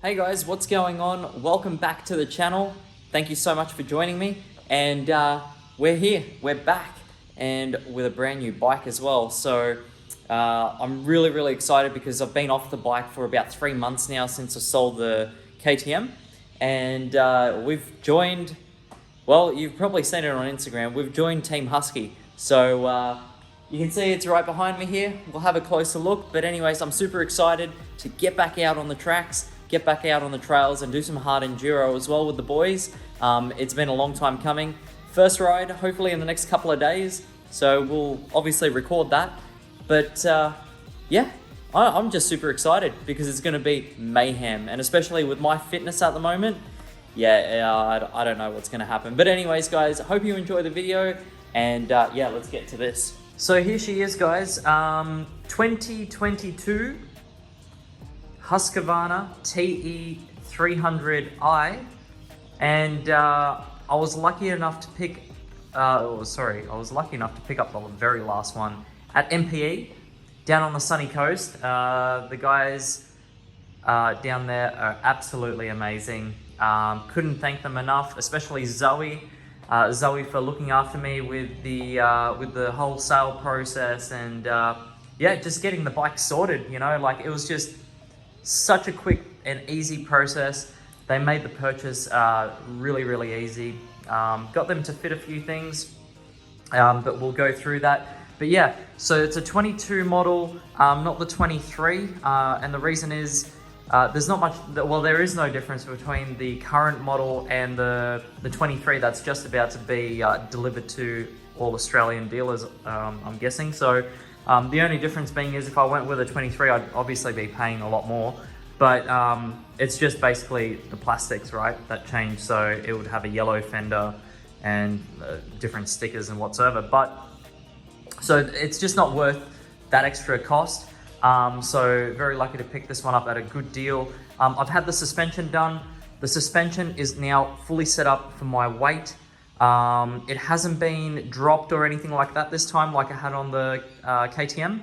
Hey guys, what's going on? Welcome back to the channel. Thank you so much for joining me. And we're here, we're back, and with a brand new bike as well. So I'm really excited because I've been off the bike for about 3 months now since I sold the KTM. And we've joined, well, you've probably seen it on Instagram, we've joined Team Husky. So you can see it's right behind me here. We'll have a closer look. But anyways, I'm super excited to get back out on the tracks, get back out on the trails and do some hard enduro as well with the boys. It's been a long time coming. First ride, hopefully in the next couple of days. So we'll obviously record that. But yeah, I'm just super excited because it's gonna be mayhem. And especially with my fitness at the moment, I don't know what's gonna happen. But anyways, guys, I hope you enjoy the video. And yeah, let's get to this. So here she is, guys. 2022 Husqvarna TE300i, and I was lucky enough to pick I was lucky enough to pick up the very last one at MPE down on the sunny coast. The guys down there are absolutely amazing. Couldn't thank them enough, especially Zoe for looking after me with the whole sale process, and yeah, just getting the bike sorted, you know, like it was just such a quick and easy process. They made the purchase really easy. Got them to fit a few things, but we'll go through that. But yeah, so it's a 22 model, not the 23, and the reason is there's not much, well, there is no difference between the current model and the 23 that's just about to be delivered to all Australian dealers, I'm guessing. So the only difference being is if I went with a 23, I'd obviously be paying a lot more, but it's just basically the plastics, right, that changed. So it would have a yellow fender and different stickers and whatsoever, but so it's just not worth that extra cost. So very lucky to pick this one up at a good deal. I've had the suspension done. The suspension is now fully set up for my weight. It hasn't been dropped or anything like that this time like I had on the KTM.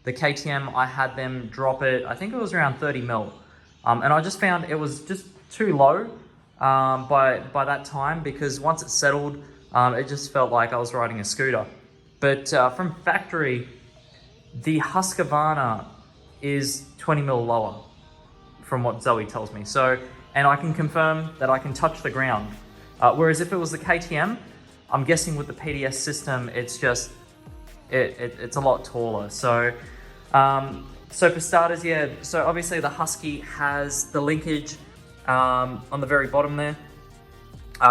The KTM, I had them drop it, I think it was around 30 mil. And I just found it was just too low by that time, because once it settled, it just felt like I was riding a scooter. But from factory, the Husqvarna is 20 mil lower from what Zoe tells me. So, and I can confirm that I can touch the ground. Whereas if it was the KTM, I'm guessing with the PDS system, it's just, it's a lot taller. So, so for starters, yeah, so obviously the Husky has the linkage on the very bottom there,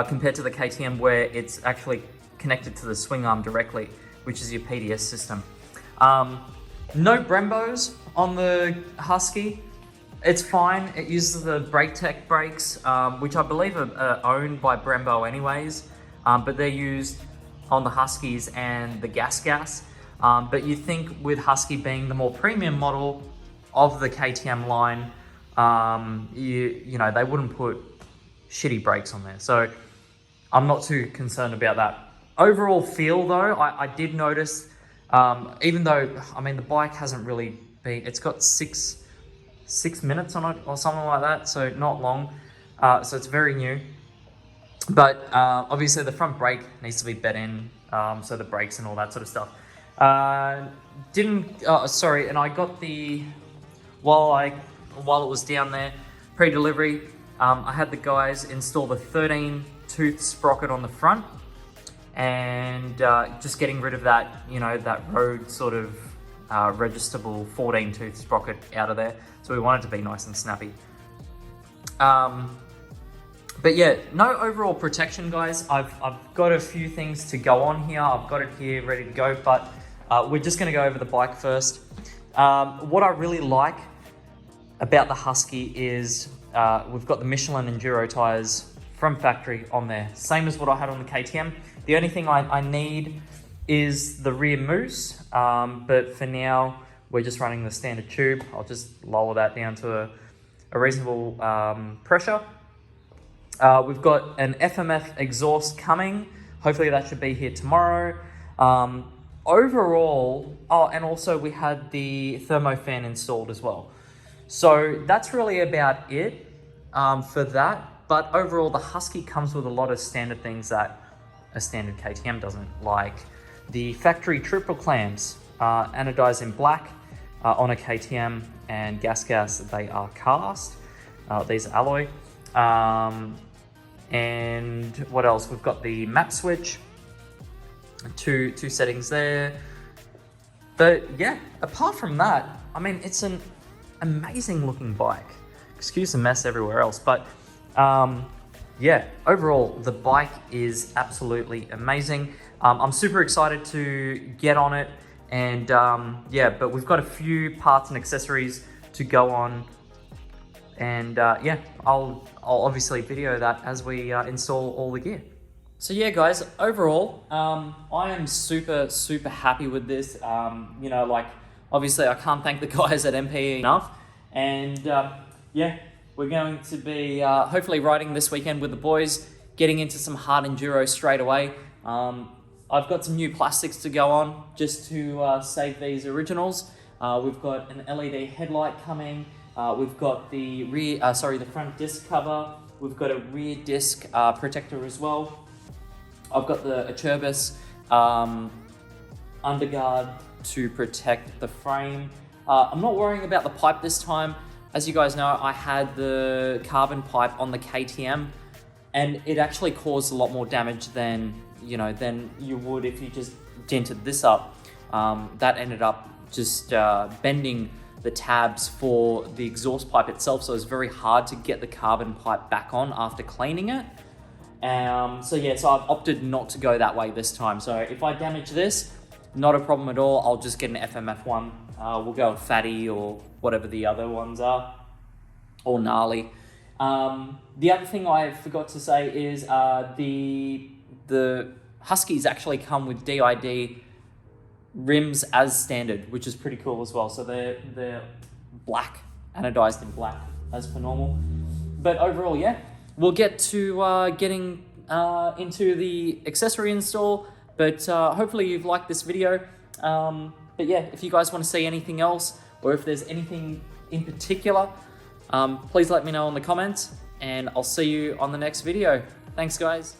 compared to the KTM where it's actually connected to the swing arm directly, which is your PDS system. No Brembos on the Husky. It's fine. It uses the Brake Tech brakes, which I believe are owned by Brembo anyways, but they're used on the Huskies and the Gas. But you think with Husky being the more premium model of the KTM line, you know, they wouldn't put shitty brakes on there. So I'm not too concerned about that. Overall feel though, I did notice, even though, I mean, the bike hasn't really been, it's got six minutes on it or something like that, so not long. So it's very new. But obviously the front brake needs to be bed in, so the brakes and all that sort of stuff. And I got the, while it was down there, pre-delivery, I had the guys install the 13 tooth sprocket on the front, and just getting rid of that, you know, that road sort of registerable 14 tooth sprocket out of there. So we want it to be nice and snappy. But yeah, no overall protection, guys. I've got a few things to go on here. I've got it here ready to go, but we're just gonna go over the bike first. What I really like about the Husky is we've got the Michelin Enduro tires from factory on there. Same as what I had on the KTM. The only thing I need is the rear moose, but for now, we're just running the standard tube. I'll just lower that down to a reasonable pressure. We've got an FMF exhaust coming. Hopefully that should be here tomorrow. Overall, oh, and also we had the thermo fan installed as well. So that's really about it. for that. But overall, the Husky comes with a lot of standard things that a standard KTM doesn't, like the factory triple clamps, anodized in black on a KTM, and gas they are cast. These are alloy. And what else? We've got the map switch, two settings there. But yeah, apart from that, I mean, it's an amazing looking bike. Excuse the mess everywhere else, but yeah, overall, the bike is absolutely amazing. I'm super excited to get on it, and yeah, but we've got a few parts and accessories to go on, and yeah, I'll obviously video that as we install all the gear. So yeah, guys, overall, I am super happy with this. You know, like, obviously I can't thank the guys at MPE enough, and yeah, we're going to be hopefully riding this weekend with the boys, getting into some hard enduro straight away. I've got some new plastics to go on just to save these originals. We've got an LED headlight coming. We've got the the front disc cover. We've got a rear disc protector as well. I've got the Acerbis underguard to protect the frame. I'm not worrying about the pipe this time. As you guys know, I had the carbon pipe on the KTM, and it actually caused a lot more damage than you would if you just dented this up. That ended up just bending the tabs for the exhaust pipe itself, so it's very hard to get the carbon pipe back on after cleaning it. So yeah, so I've opted not to go that way this time. So if I damage this, not a problem at all. I'll just get an FMF one. We'll go with Fatty or whatever the other ones are, or Gnarly. The other thing I forgot to say is the Huskies actually come with DID rims as standard, which is pretty cool as well. So they're black, anodized in black as per normal. But overall, yeah, we'll get to getting into the accessory install. But hopefully you've liked this video. But yeah, if you guys want to see anything else, or if there's anything in particular, please let me know in the comments, and I'll see you on the next video. Thanks, guys.